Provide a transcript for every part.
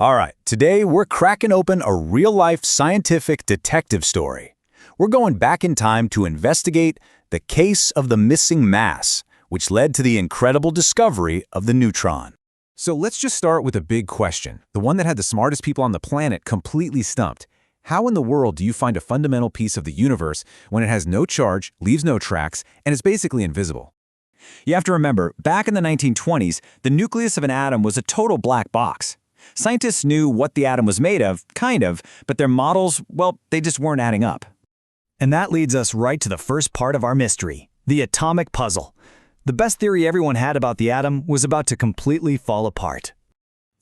All right, today we're cracking open a real-life scientific detective story. We're going back in time to investigate the case of the missing mass, which led to the incredible discovery of the neutron. So let's just start with a big question, the one that had the smartest people on the planet completely stumped. How in the world do you find a fundamental piece of the universe when it has no charge, leaves no tracks, and is basically invisible? You have to remember, back in the 1920s, the nucleus of an atom was a total black box. Scientists knew what the atom was made of, kind of, but their models, well, they just weren't adding up. And that leads us right to the first part of our mystery, the atomic puzzle. The best theory everyone had about the atom was about to completely fall apart.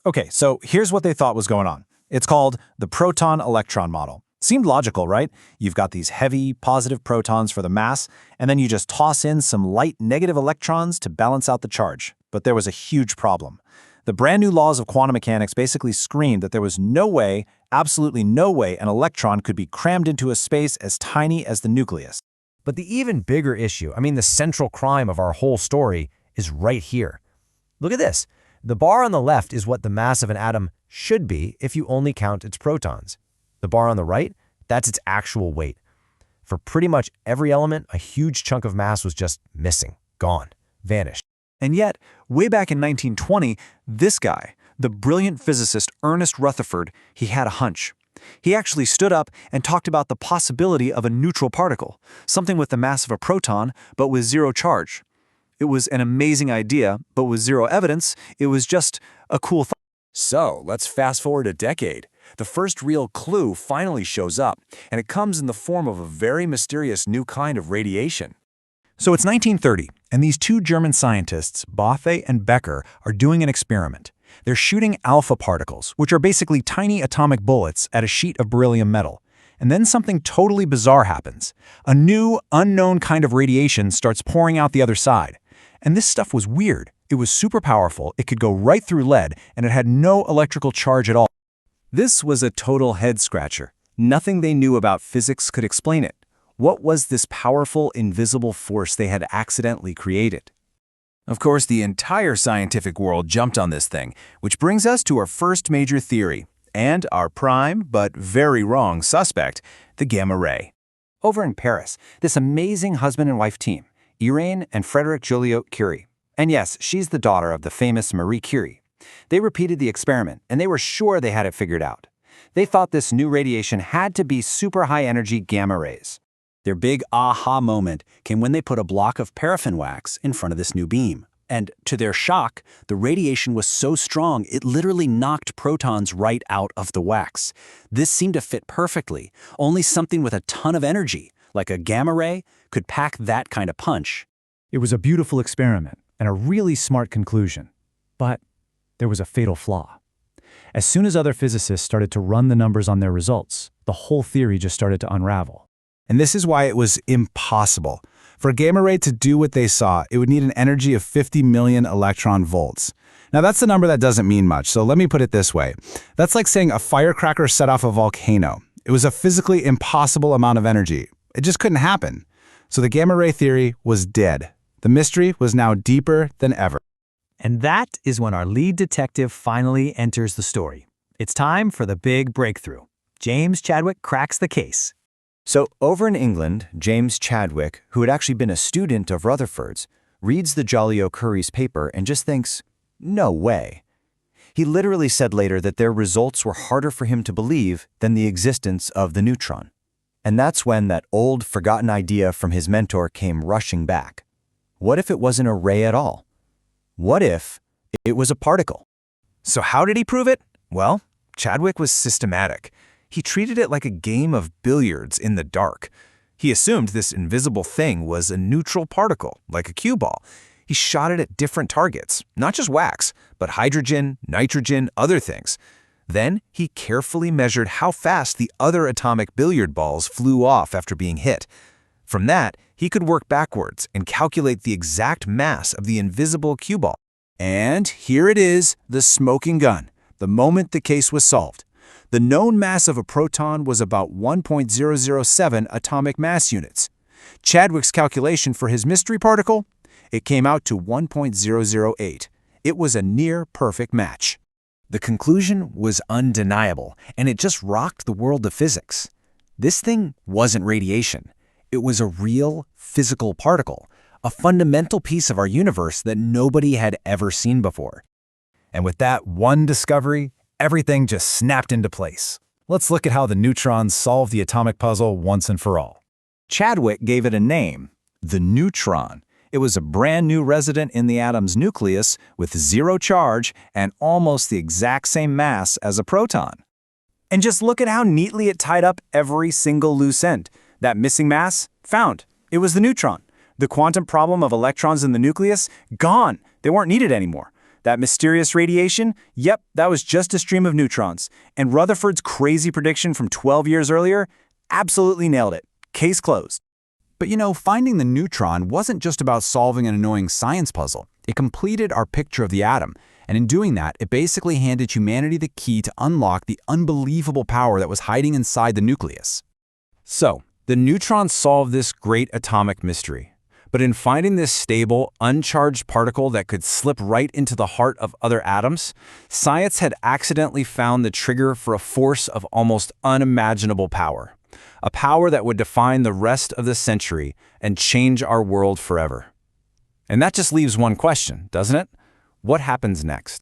Okay, so here's what they thought was going on. It's called the proton-electron model. Seemed logical, right? You've got these heavy, positive protons for the mass, and then you just toss in some light negative electrons to balance out the charge. But there was a huge problem. The brand new laws of quantum mechanics basically screamed that there was no way, absolutely no way, an electron could be crammed into a space as tiny as the nucleus. But the even bigger issue, the central crime of our whole story, is right here. Look at this. The bar on the left is what the mass of an atom should be if you only count its protons. The bar on the right, that's its actual weight. For pretty much every element, a huge chunk of mass was just missing, gone, vanished. And yet, way back in 1920, this guy, the brilliant physicist Ernest Rutherford, he had a hunch. He actually stood up and talked about the possibility of a neutral particle, something with the mass of a proton, but with zero charge. It was an amazing idea, but with zero evidence, it was just a cool thought. So, let's fast forward a decade. The first real clue finally shows up, and it comes in the form of a very mysterious new kind of radiation. So it's 1930, and these two German scientists, Bothe and Becker, are doing an experiment. They're shooting alpha particles, which are basically tiny atomic bullets, at a sheet of beryllium metal. And then something totally bizarre happens. A new, unknown kind of radiation starts pouring out the other side. And this stuff was weird. It was super powerful, it could go right through lead, and it had no electrical charge at all. This was a total head-scratcher. Nothing they knew about physics could explain it. What was this powerful, invisible force they had accidentally created? Of course, the entire scientific world jumped on this thing, which brings us to our first major theory, and our prime, but very wrong suspect, the gamma ray. Over in Paris, this amazing husband and wife team, Irene and Frederick Joliot Curie. And yes, she's the daughter of the famous Marie Curie. They repeated the experiment, and they were sure they had it figured out. They thought this new radiation had to be super high-energy gamma rays. Their big aha moment came when they put a block of paraffin wax in front of this new beam. And to their shock, the radiation was so strong it literally knocked protons right out of the wax. This seemed to fit perfectly. Only something with a ton of energy, like a gamma ray, could pack that kind of punch. It was a beautiful experiment and a really smart conclusion. But there was a fatal flaw. As soon as other physicists started to run the numbers on their results, the whole theory just started to unravel. And this is why it was impossible. For a gamma ray to do what they saw, it would need an energy of 50 million electron volts. Now that's a number that doesn't mean much, so let me put it this way. That's like saying a firecracker set off a volcano. It was a physically impossible amount of energy. It just couldn't happen. So the gamma ray theory was dead. The mystery was now deeper than ever. And that is when our lead detective finally enters the story. It's time for the big breakthrough. James Chadwick cracks the case. So over in England, James Chadwick, who had actually been a student of Rutherford's, reads the Joliot-Curie's paper and just thinks, no way. He literally said later that their results were harder for him to believe than the existence of the neutron. And that's when that old, forgotten idea from his mentor came rushing back. What if it wasn't a ray at all? What if it was a particle? So how did he prove it? Well, Chadwick was systematic. He treated it like a game of billiards in the dark. He assumed this invisible thing was a neutral particle, like a cue ball. He shot it at different targets, not just wax, but hydrogen, nitrogen, other things. Then he carefully measured how fast the other atomic billiard balls flew off after being hit. From that, he could work backwards and calculate the exact mass of the invisible cue ball. And here it is, the smoking gun, the moment the case was solved. The known mass of a proton was about 1.007 atomic mass units. Chadwick's calculation for his mystery particle? It came out to 1.008. It was a near-perfect match. The conclusion was undeniable, and it just rocked the world of physics. This thing wasn't radiation. It was a real physical particle, a fundamental piece of our universe that nobody had ever seen before. And with that one discovery, everything just snapped into place. Let's look at how the neutrons solved the atomic puzzle once and for all. Chadwick gave it a name, the neutron. It was a brand new resident in the atom's nucleus with zero charge and almost the exact same mass as a proton. And just look at how neatly it tied up every single loose end. That missing mass? Found. It was the neutron. The quantum problem of electrons in the nucleus? Gone. They weren't needed anymore. That mysterious radiation? Yep, that was just a stream of neutrons. And Rutherford's crazy prediction from 12 years earlier? Absolutely nailed it. Case closed. But finding the neutron wasn't just about solving an annoying science puzzle. It completed our picture of the atom. And in doing that, it basically handed humanity the key to unlock the unbelievable power that was hiding inside the nucleus. So, the neutron solved this great atomic mystery. But in finding this stable, uncharged particle that could slip right into the heart of other atoms, science had accidentally found the trigger for a force of almost unimaginable power. A power that would define the rest of the century and change our world forever. And that just leaves one question, doesn't it? What happens next?